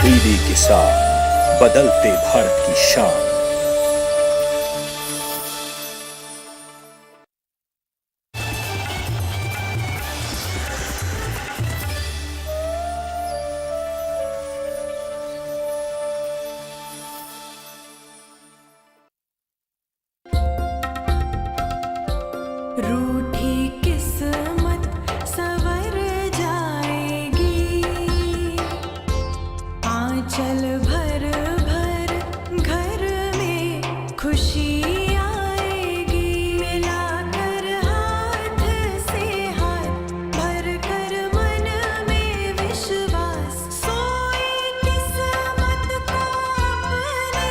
तब्दीली के साथ बदलते भारत की शान। रूठी किस्मत संवर जाएगी, आंचल भर भर घर में खुशी आएगी। मिलाकर हाथ से हाथ भर कर मन में विश्वास, सोई किस्मत को अपने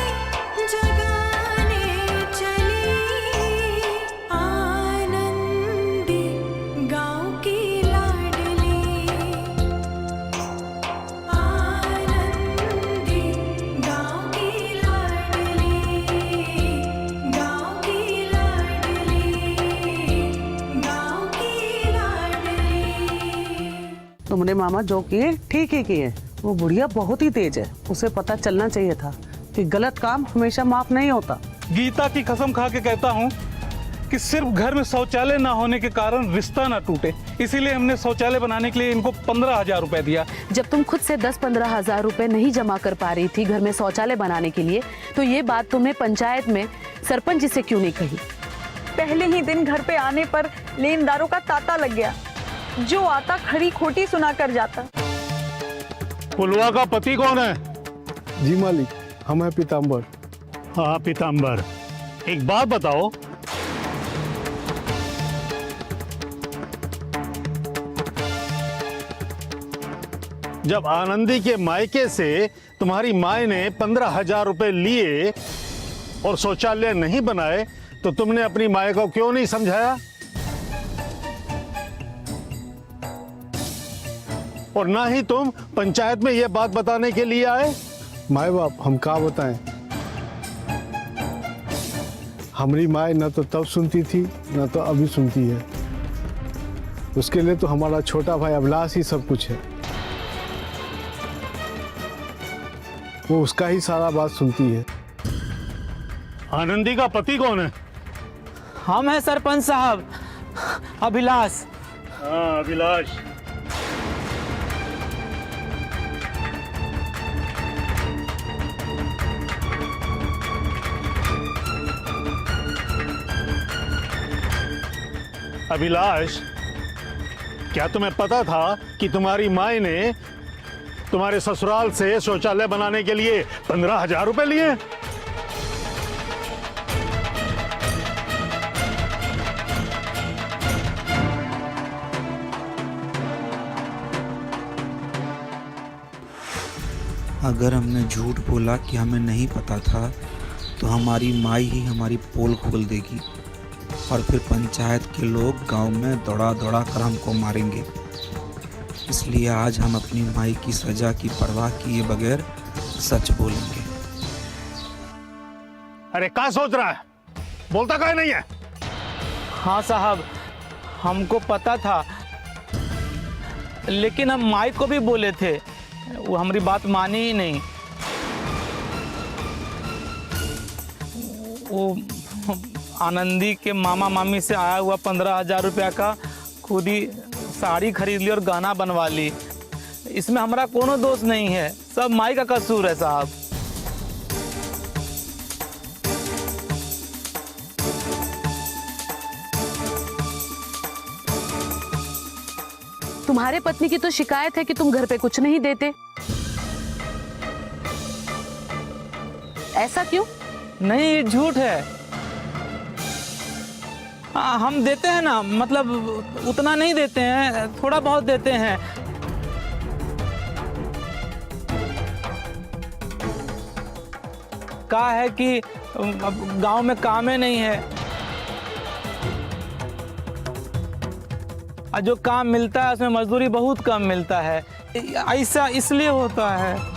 जगाने चली। आनंदी गाँव की लाडली, आनंदी गाँव की लाडली, गाँव की लाडली, गाँव की लाडली। तुमने मामा जो किए ठीक ही किए। वो बुढ़िया बहुत ही तेज है, उसे पता चलना चाहिए था कि गलत काम हमेशा माफ नहीं होता। गीता की कसम खा के कहता हूँ कि सिर्फ घर में शौचालय ना होने के कारण रिश्ता ना टूटे, इसीलिए हमने शौचालय बनाने के लिए इनको 15,000 रुपए दिया। जब तुम खुद से 10-15 हजार रुपए नहीं जमा कर पा रही थी घर में शौचालय बनाने के लिए, तो ये बात तुमने पंचायत में सरपंच जी से क्यों नहीं कही? पहले ही दिन घर पे आने पर लेनदारों का तांता लग गया। जो आता खरी खोटी सुना कर जाता। पुलवा का पति कौन है? जी मालिक, हम हैं पीताम्बर। हाँ पीताम्बर, एक बात बताओ, जब आनंदी के मायके से तुम्हारी माए ने 15,000 रुपए लिए और शौचालय नहीं बनाए, तो तुमने अपनी माए को क्यों नहीं समझाया? और ना ही तुम पंचायत में यह बात बताने के लिए आए। माए बाप हम का बताएं, हमारी माए न तो तब सुनती थी न तो अभी सुनती है। उसके लिए तो हमारा छोटा भाई अभिलाष ही सब कुछ है। वो उसका ही सारा बात सुनती है। आनंदी का पति कौन है? हम हैं सरपंच साहब, अभिलाष। हाँ अभिलाष। अभिलाष, क्या तुम्हें पता था कि तुम्हारी माँ ने तुम्हारे ससुराल से शौचालय बनाने के लिए 15,000 रुपए लिए? अगर हमने झूठ बोला कि हमें नहीं पता था, तो हमारी माई ही हमारी पोल खोल देगी और फिर पंचायत के लोग गांव में दौड़ा दौड़ा कर हमको मारेंगे। इसलिए आज हम अपनी माई की सजा की परवाह किए बगैर सच बोलेंगे। अरे क्या सोच रहा है, बोलता काहे नहीं है? हाँ साहब, हमको पता था, लेकिन हम माई को भी बोले थे, वो हमारी बात मानी ही नहीं। वो आनंदी के मामा मामी से आया हुआ 15,000 रुपया का खुद ही साड़ी खरीद ली और गहना बनवा ली। इसमें हमारा कोनो दोष नहीं है, सब माई का कसूर है साहब। तुम्हारे पत्नी की तो शिकायत है कि तुम घर पे कुछ नहीं देते। ऐसा क्यों? नहीं, ये झूठ है। हम देते हैं ना, मतलब उतना नहीं देते हैं, थोड़ा बहुत देते हैं। कहा है कि गांव में काम ही नहीं है, और जो काम मिलता है उसमें मजदूरी बहुत कम मिलता है, ऐसा इसलिए होता है।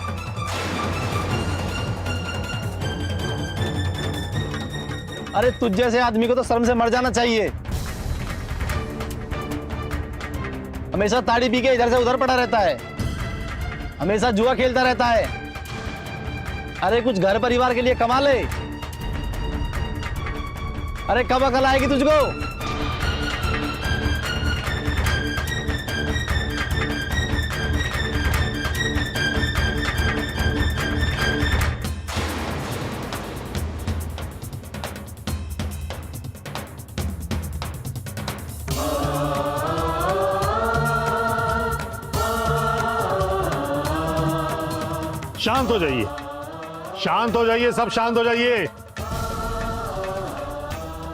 अरे तुझ जैसे आदमी को तो शर्म से मर जाना चाहिए। हमेशा ताड़ी पी के इधर से उधर पड़ा रहता है, हमेशा जुआ खेलता रहता है, अरे कुछ घर परिवार के लिए कमा ले। अरे कब अकल आएगी तुझको? शांत हो जाइए, शांत हो जाइए, सब शांत हो जाइए।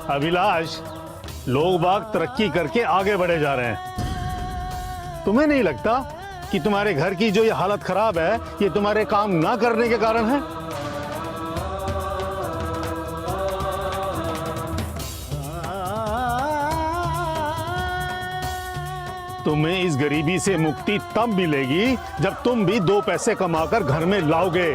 अभिलाष, लोग बाग तरक्की करके आगे बढ़े जा रहे हैं। तुम्हें नहीं लगता कि तुम्हारे घर की जो ये हालत खराब है ये तुम्हारे काम ना करने के कारण है? तुम्हें इस गरीबी से मुक्ति तब मिलेगी जब तुम भी 2 पैसे कमाकर घर में लाओगे।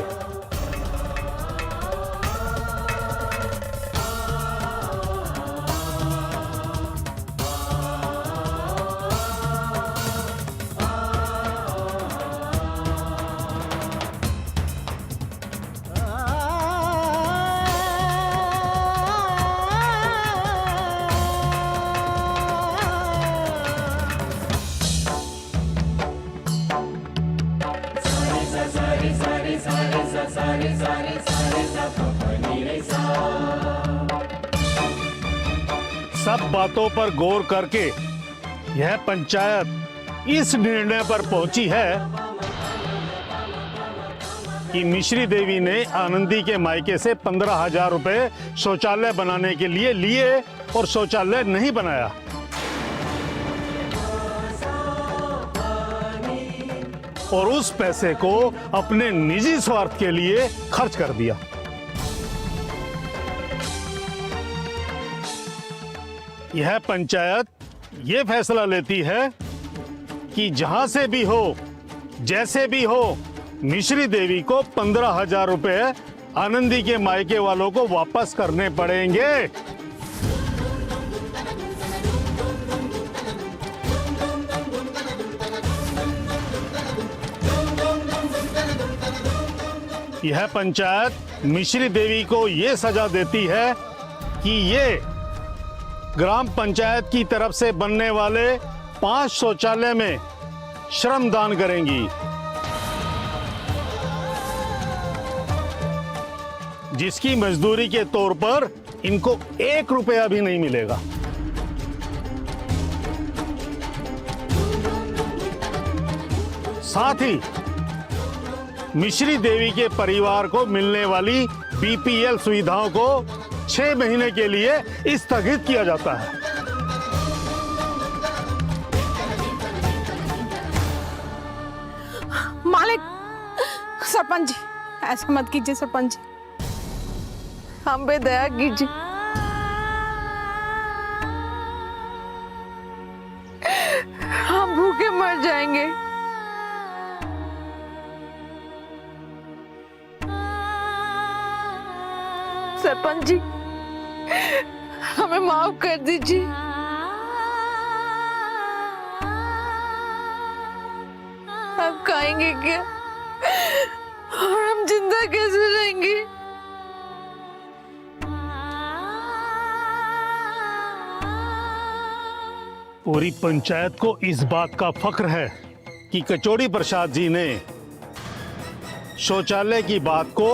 सब बातों पर गौर करके यह पंचायत इस निर्णय पर पहुंची है कि मिश्री देवी ने आनंदी के मायके से 15,000 रुपए शौचालय बनाने के लिए लिए और शौचालय नहीं बनाया। और उस पैसे को अपने निजी स्वार्थ के लिए खर्च कर दिया। यह पंचायत यह फैसला लेती है कि जहां से भी हो, जैसे भी हो, मिश्री देवी को 15,000 रुपए आनंदी के मायके वालों को वापस करने पड़ेंगे। यह पंचायत मिश्री देवी को यह सजा देती है कि ये ग्राम पंचायत की तरफ से बनने वाले 5 शौचालय में श्रमदान करेंगी, जिसकी मजदूरी के तौर पर इनको 1 रुपया भी नहीं मिलेगा। साथ ही मिश्री देवी के परिवार को मिलने वाली बीपीएल सुविधाओं को 6 महीने के लिए स्थगित किया जाता है। मालिक, सरपंच जी, ऐसा मत कीजिए सरपंच जी, हम पे दया कीजिए। हम भूखे मर जाएंगे। सरपंच जी, हमें माफ कर दीजिए। आप खाएंगे क्या और हम जिंदा कैसे रहेंगे? पूरी पंचायत को इस बात का फख्र है कि कचौड़ी प्रसाद जी ने शौचालय की बात को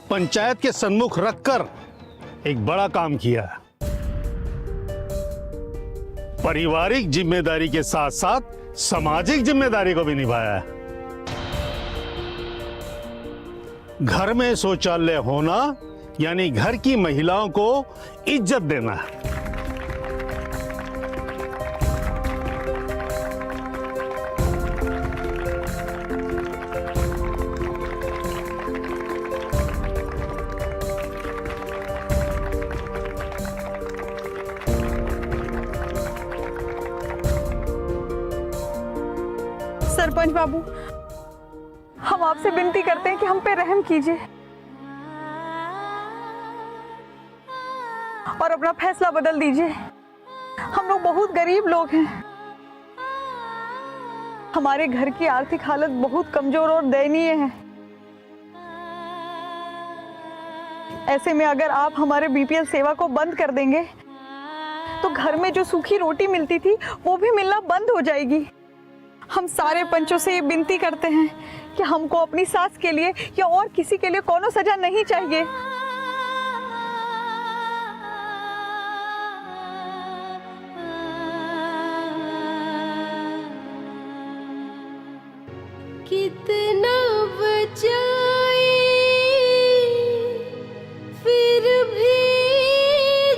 पंचायत के सम्मुख रखकर एक बड़ा काम किया है। पारिवारिक जिम्मेदारी के साथ साथ सामाजिक जिम्मेदारी को भी निभाया है। घर में शौचालय होना यानी घर की महिलाओं को इज्जत देना है। सरपंच बाबू, हम आपसे विनती करते हैं कि हम पे रहम कीजिए और अपना फैसला बदल दीजिए। हम लोग बहुत गरीब लोग हैं। हमारे घर की आर्थिक हालत बहुत कमजोर और दयनीय है। ऐसे में अगर आप हमारे बीपीएल सेवा को बंद कर देंगे तो घर में जो सूखी रोटी मिलती थी वो भी मिलना बंद हो जाएगी। हम सारे पंचों से ये विनती करते हैं कि हमको अपनी सास के लिए या और किसी के लिए कोनो सजा नहीं चाहिए। कितना बचाए फिर भी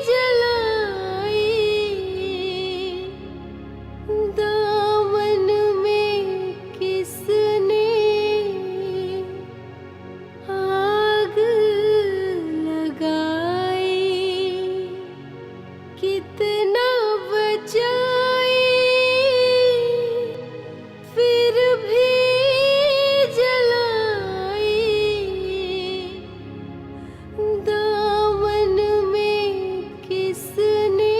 जलाए, दामन में किसने आग लगाई। कितना बचाए फिर भी जलाए, दामन में किसने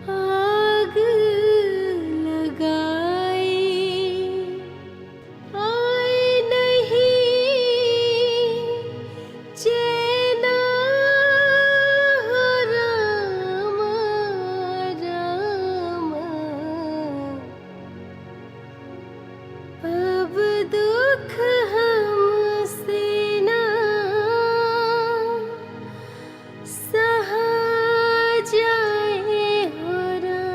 आग लगाई। आए नहीं चैना हो रामा रामा, अब दुख हमसे ना सहा जाए हो राम।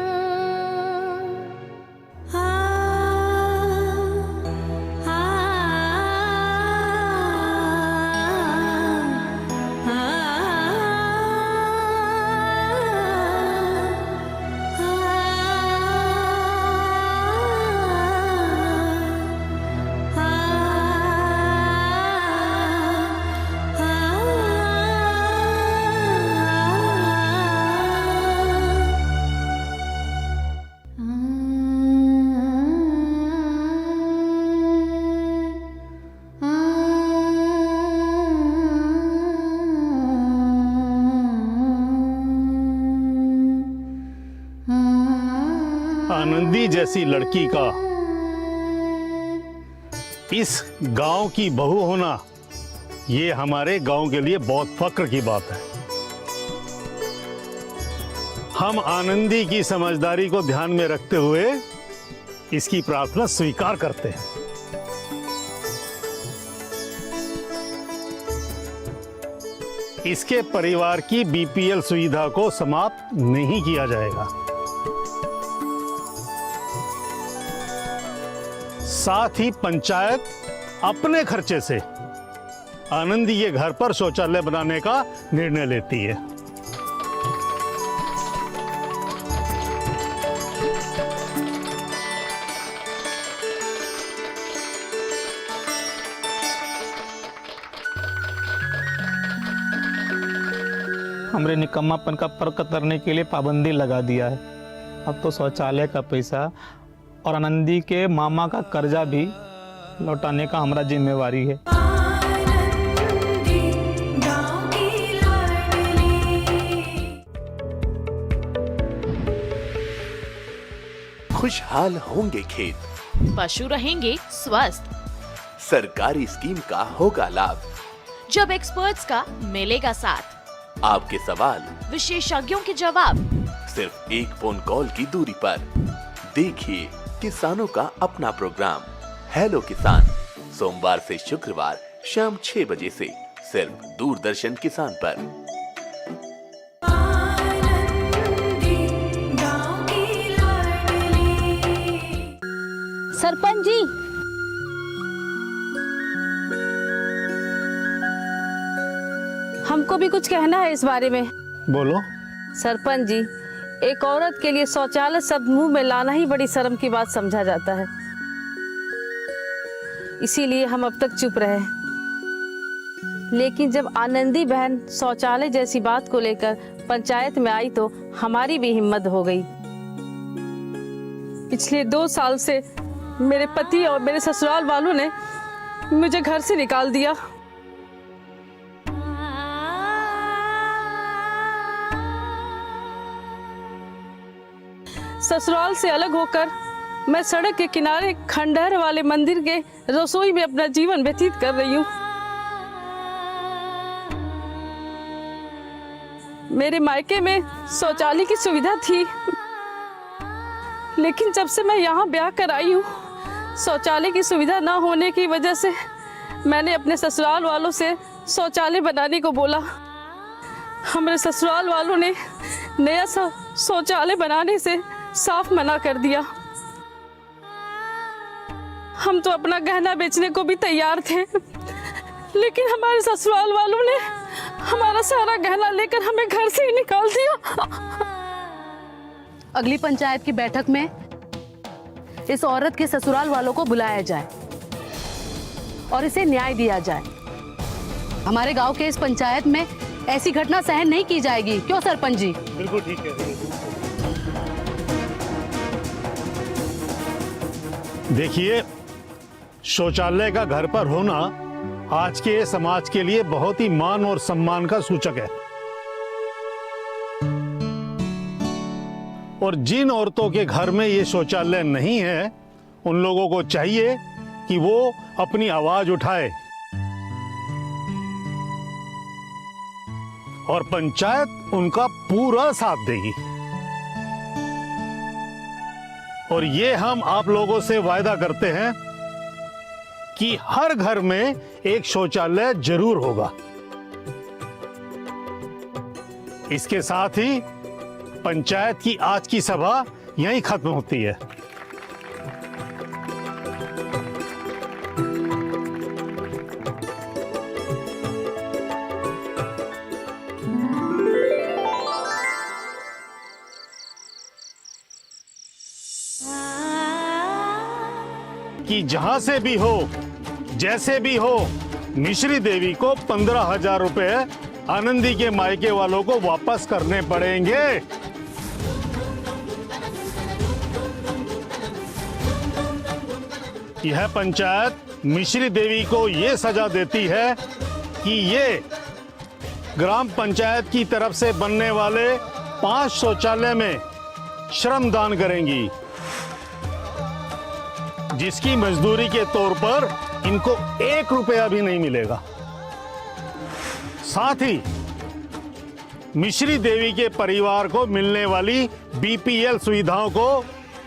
आनंदी जैसी लड़की का इस गांव की बहू होना, ये हमारे गांव के लिए बहुत फक्र की बात है। हम आनंदी की समझदारी को ध्यान में रखते हुए इसकी प्रार्थना स्वीकार करते हैं। इसके परिवार की बीपीएल सुविधा को समाप्त नहीं किया जाएगा। साथ ही पंचायत अपने खर्चे से आनंदी के घर पर शौचालय बनाने का निर्णय लेती है। हमरे निकम्मापन का पर्क कतरने के लिए पाबंदी लगा दिया है। अब तो शौचालय का पैसा और आनंदी के मामा का कर्जा भी लौटाने का हमारा जिम्मेवारी है। आनंदी गाँव की लाडली। खुशहाल होंगे खेत, पशु रहेंगे स्वस्थ, सरकारी स्कीम का होगा लाभ, जब एक्सपर्ट्स का मिलेगा साथ, आपके सवाल विशेषज्ञों के जवाब, सिर्फ एक फोन कॉल की दूरी पर। देखिए किसानों का अपना प्रोग्राम हेलो किसान, सोमवार से शुक्रवार शाम 6 बजे से सिर्फ दूरदर्शन किसान पर। आनंदी गाँव की लाडली। सरपंच जी, हमको भी कुछ कहना है इस बारे में। बोलो। सरपंच जी, एक औरत के लिए शौचालय शब्द मुंह में लाना ही बड़ी शर्म की बात समझा जाता है, इसीलिए हम अब तक चुप रहे। लेकिन जब आनंदी बहन शौचालय जैसी बात को लेकर पंचायत में आई तो हमारी भी हिम्मत हो गई। पिछले 2 साल से मेरे पति और मेरे ससुराल वालों ने मुझे घर से निकाल दिया। ससुराल से अलग होकर मैं सड़क के किनारे खंडहर वाले मंदिर के रसोई में अपना जीवन व्यतीत कर रही हूँ। मेरे मायके में शौचालय की सुविधा थी, लेकिन जब से मैं यहाँ ब्याह कर आई हूँ, शौचालय की सुविधा ना होने की वजह से मैंने अपने ससुराल वालों से शौचालय बनाने को बोला। हमारे ससुराल वालों ने नया शौचालय बनाने से साफ मना कर दिया। हम तो अपना गहना बेचने को भी तैयार थे, लेकिन हमारे ससुराल वालों ने हमारा सारा गहना लेकर हमें घर से ही निकाल दिया। अगली पंचायत की बैठक में इस औरत के ससुराल वालों को बुलाया जाए और इसे न्याय दिया जाए। हमारे गांव के इस पंचायत में ऐसी घटना सहन नहीं की जाएगी। क्यों सरपंच जी? बिल्कुल ठीक है। देखिए, शौचालय का घर पर होना आज के समाज के लिए बहुत ही मान और सम्मान का सूचक है। और जिन औरतों के घर में ये शौचालय नहीं है, उन लोगों को चाहिए कि वो अपनी आवाज उठाए और पंचायत उनका पूरा साथ देगी। और ये हम आप लोगों से वायदा करते हैं कि हर घर में एक शौचालय जरूर होगा। इसके साथ ही पंचायत की आज की सभा यहीं खत्म होती है। कि जहां से भी हो, जैसे भी हो, मिश्री देवी को 15,000 रुपए आनंदी के मायके वालों को वापस करने पड़ेंगे। यह पंचायत मिश्री देवी को यह सजा देती है कि ये ग्राम पंचायत की तरफ से बनने वाले 5 शौचालय में श्रमदान करेंगी, जिसकी मजदूरी के तौर पर इनको 1 रुपया भी नहीं मिलेगा। साथ ही मिश्री देवी के परिवार को मिलने वाली बीपीएल सुविधाओं को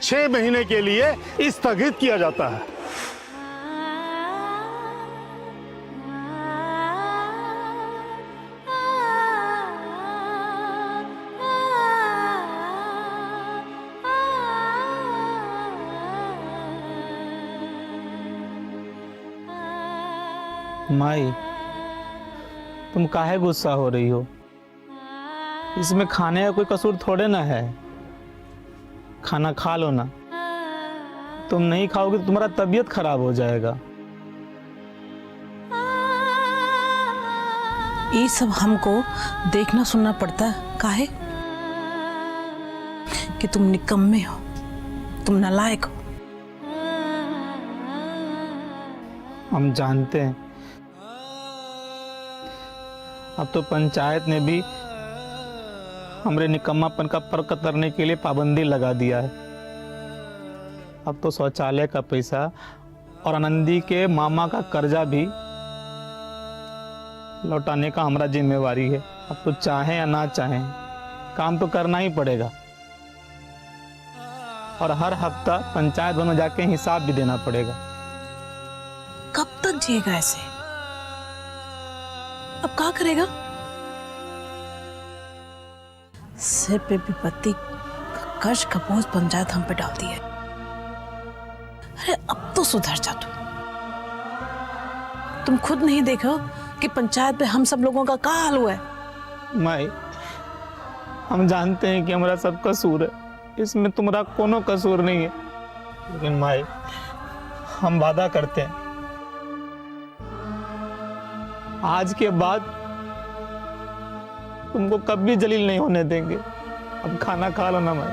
6 महीने के लिए स्थगित किया जाता है। माई, तुम काहे गुस्सा हो रही हो? इसमें खाने का कोई कसूर थोड़े ना है। खाना खा लो ना। तुम नहीं खाओगे तो तुम्हारा तबीयत खराब हो जाएगा। ये सब हमको देखना सुनना पड़ता है। काहे? कि तुम निकम्मे हो, तुम नालायक हो। हम जानते हैं। अब तो पंचायत ने भी हमरे निकम्मापन का पर कतरने के लिए पाबंदी लगा दिया है। अब तो शौचालय का पैसा और आनंदी के मामा का कर्जा भी लौटाने का हमारा जिम्मेवारी है। अब तो चाहे या ना चाहे काम तो करना ही पड़ेगा। और हर हफ्ता पंचायत भवन में जाके हिसाब भी देना पड़ेगा। कब तक जिएगा ऐसे? अब क्या करेगा? सिर पे विपत्ति का कर्ज का बोझ पंचायत हम पे डाल दिया। अरे अब तो सुधर जा तुम खुद नहीं देखो कि पंचायत पे हम सब लोगों का क्या हाल हुआ है। माई, हम जानते हैं कि हमारा सब कसूर है, इसमें तुम्हारा कोनो कसूर नहीं है। लेकिन माई, हम वादा करते हैं आज के बाद तुमको कभी जलील नहीं होने देंगे। अब खाना खा लो ना माई।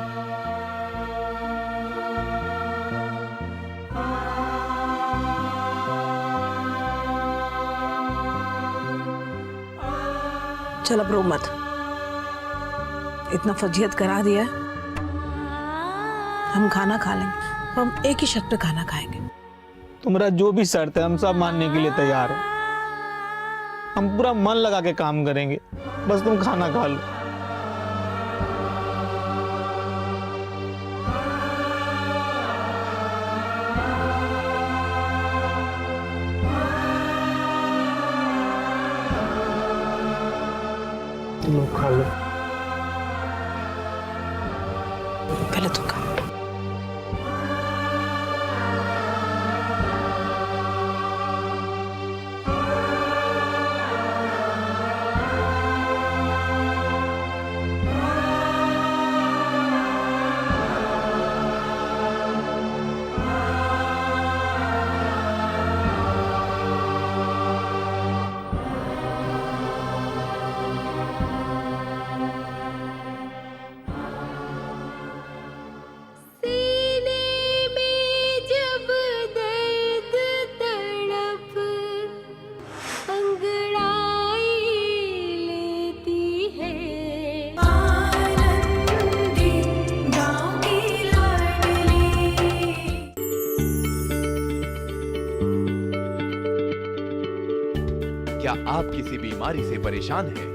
चल अब रो मत, इतना फजीहत करा दिया। हम खाना खा लेंगे, हम एक ही शर्त पे खाना खाएंगे। तुम्हारा जो भी शर्त है हम सब मानने के लिए तैयार हैं। हम पूरा मन लगा के काम करेंगे, बस तुम खाना खा लो। तुम लोग खा लो। पहले तू खा। क्या आप किसी बीमारी से परेशान हैं?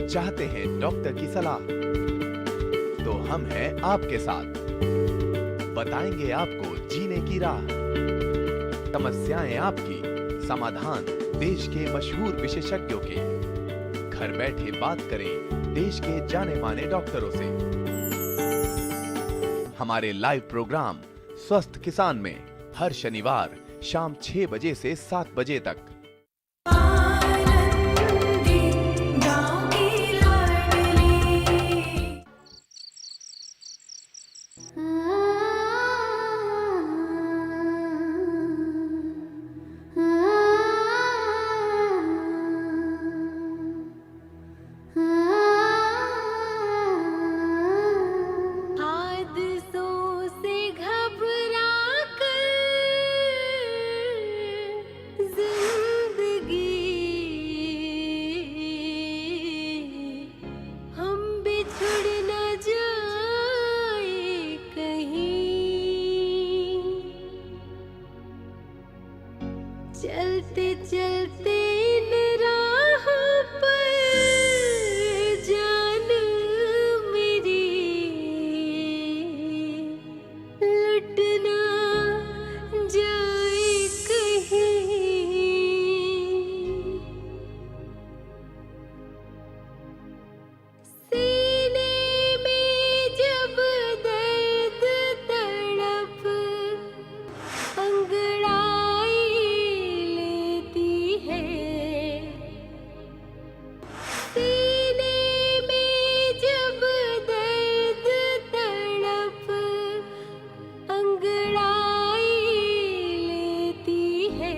चाहते हैं डॉक्टर की सलाह? तो हम हैं आपके साथ। बताएंगे आपको जीने की राह। समस्याएं आपकी, समाधान देश के मशहूर विशेषज्ञों के। घर बैठे बात करें देश के जाने माने डॉक्टरों से। हमारे लाइव प्रोग्राम स्वस्थ किसान में हर शनिवार शाम 6 बजे से 7 बजे तक। चलते चलते इन राहों पर जान मेरी लुट ना जाए कहीं। सीने में जब दर्द तड़प अंगड़ाई सीने में जब दर्द तड़प अंगड़ाई लेती है।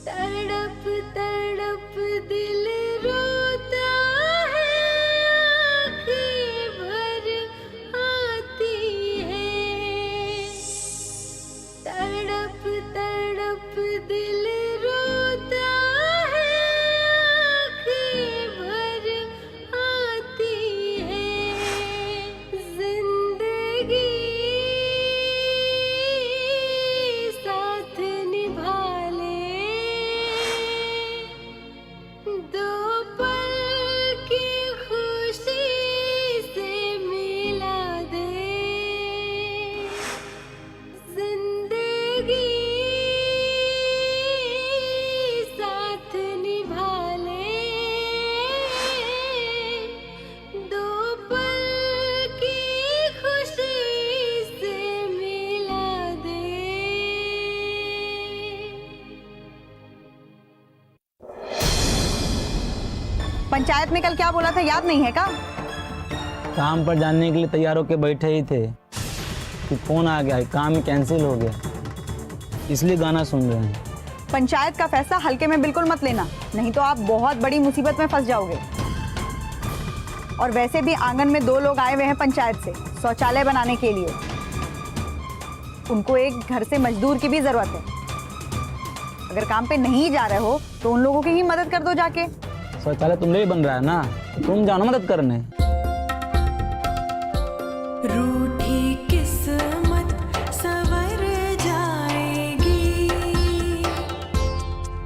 तड़प तड़प दिल रोता है, आँखें भर आती है। तड़प तड़प दिल रोता है, आँखें भर आती है। जिंदगी साथ निभा ले, दो पल की खुशी से मिला दे। जिंदगी साथ निभा ले, दो पल की खुशी से मिला दे। पंचायत में कल क्या बोला था याद नहीं है का? काम पर जाने के लिए तैयार होकर बैठे ही थे कि फोन आ गया, काम कैंसिल हो गया, इसलिए गाना सुन रहे हैं। पंचायत का फैसला हल्के में बिल्कुल मत लेना, नहीं तो आप बहुत बड़ी मुसीबत में फंस जाओगे। और वैसे भी आंगन में 2 लोग आए हुए हैं पंचायत से शौचालय बनाने के लिए। उनको एक घर से मजदूर की भी जरूरत है। अगर काम पे नहीं जा रहे हो तो उन लोगों की ही मदद कर दो जाके। शौचालय तुमने भी बन रहा है ना, तुम जानो मदद करने। रूठी किस्मत संवर जाएगी,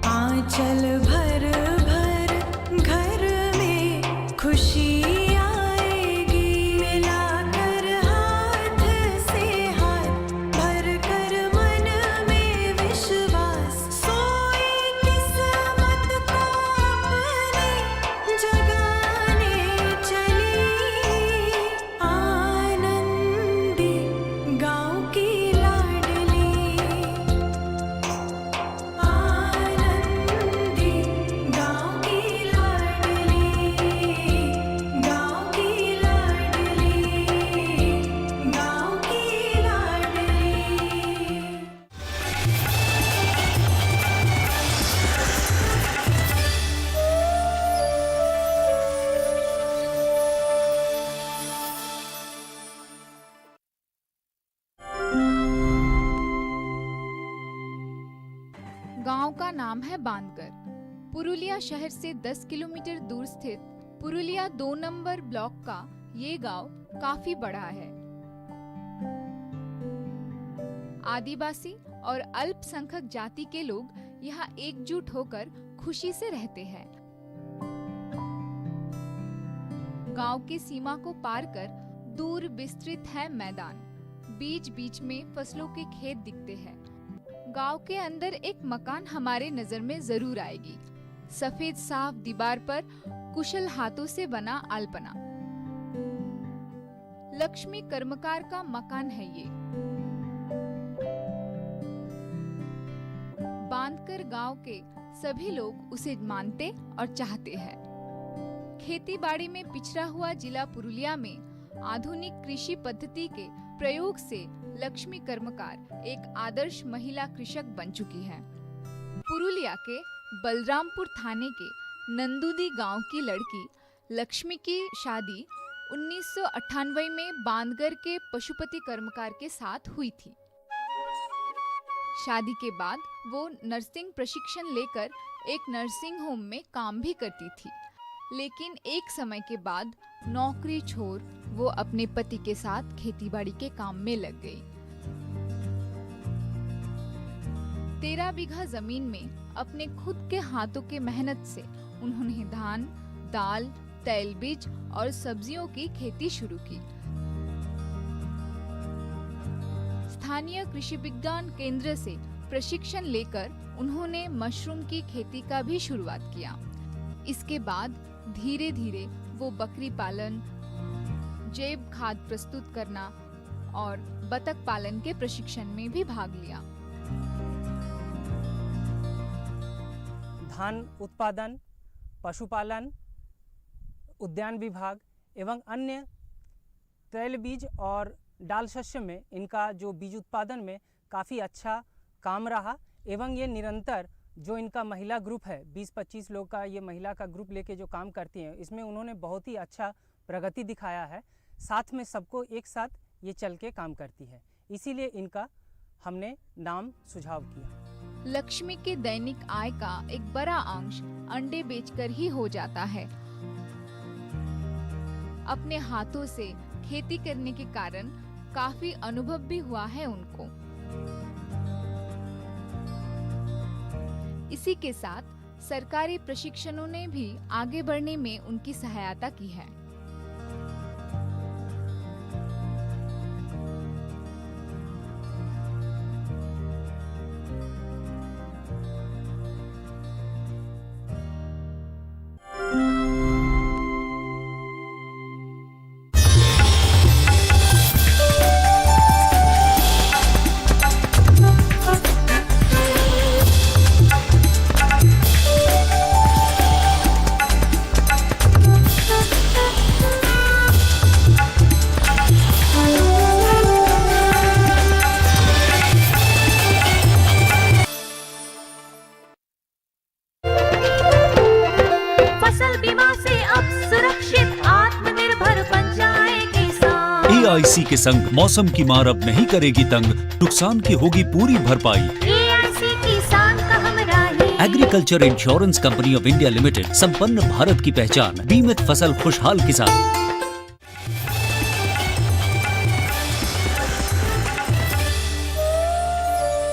आंचल भर भर घर में खुशी आएगी। मिलाकर हाथ से हाथ भर कर मन में विश्वास, सोई किस्मत गांव का नाम है बांदकर। पुरुलिया शहर से 10 किलोमीटर दूर स्थित पुरुलिया 2 नंबर ब्लॉक का ये गांव काफी बड़ा है। आदिवासी और अल्पसंख्यक जाति के लोग यहाँ एकजुट होकर खुशी से रहते हैं। गांव की सीमा को पार कर दूर विस्तृत है मैदान। बीच बीच में फसलों के खेत दिखते हैं। गांव के अंदर एक मकान हमारे नजर में जरूर आएगी। सफेद साफ दीवार पर कुशल हाथों से बना आलपना। लक्ष्मी कर्मकार का मकान है ये। बांधकर गांव के सभी लोग उसे मानते और चाहते हैं। खेती बाड़ी में पिछड़ा हुआ जिला पुरुलिया में आधुनिक कृषि पद्धति के प्रयोग से लक्ष्मी कर्मकार एक आदर्श महिला कृषक बन चुकी है। पुरुलिया के बलरामपुर थाने के नंदुदी गांव की लड़की लक्ष्मी की शादी 1998 में बांधगर के पशुपति कर्मकार के साथ हुई थी। शादी के बाद वो नर्सिंग प्रशिक्षण लेकर एक नर्सिंग होम में काम भी करती थी, लेकिन एक समय के बाद नौकरी छोड़ वो अपने पति के साथ खेतीबाड़ी के काम में लग गई। 13 बीघा जमीन में अपने खुद के हाथों के मेहनत से उन्होंने धान, दाल, तैलबीज और सब्जियों की खेती शुरू की। स्थानीय कृषि विज्ञान केंद्र से प्रशिक्षण लेकर उन्होंने मशरूम की खेती का भी शुरुआत किया। इसके बाद धीरे धीरे वो बकरी पालन, जैव खाद प्रस्तुत करना और बतख पालन के प्रशिक्षण में भी भाग लिया। धान उत्पादन, पशुपालन, उद्यान विभाग एवं अन्य तैल बीज और डाल शस्य में इनका जो बीज उत्पादन में काफ़ी अच्छा काम रहा एवं ये निरंतर जो इनका महिला ग्रुप है 20-25 लोग का ये महिला का ग्रुप लेके जो काम करती हैं, इसमें उन्होंने बहुत ही अच्छा प्रगति दिखाया है। साथ में सबको एक साथ ये चल के काम करती है, इसीलिए इनका हमने नाम सुझाव किया। लक्ष्मी के दैनिक आय का एक बड़ा अंश अंडे बेचकर ही हो जाता है। अपने हाथों से खेती करने के कारण काफी अनुभव भी हुआ है उनको। इसी के साथ सरकारी प्रशिक्षणों ने भी आगे बढ़ने में उनकी सहायता की है। AIC के संग मौसम की मार अब नहीं करेगी तंग, नुकसान की होगी पूरी भरपाई। AIC किसान का हमराही। Agriculture insurance company of India limited, संपन्न भारत की पहचान, बीमित फसल खुशहाल किसान।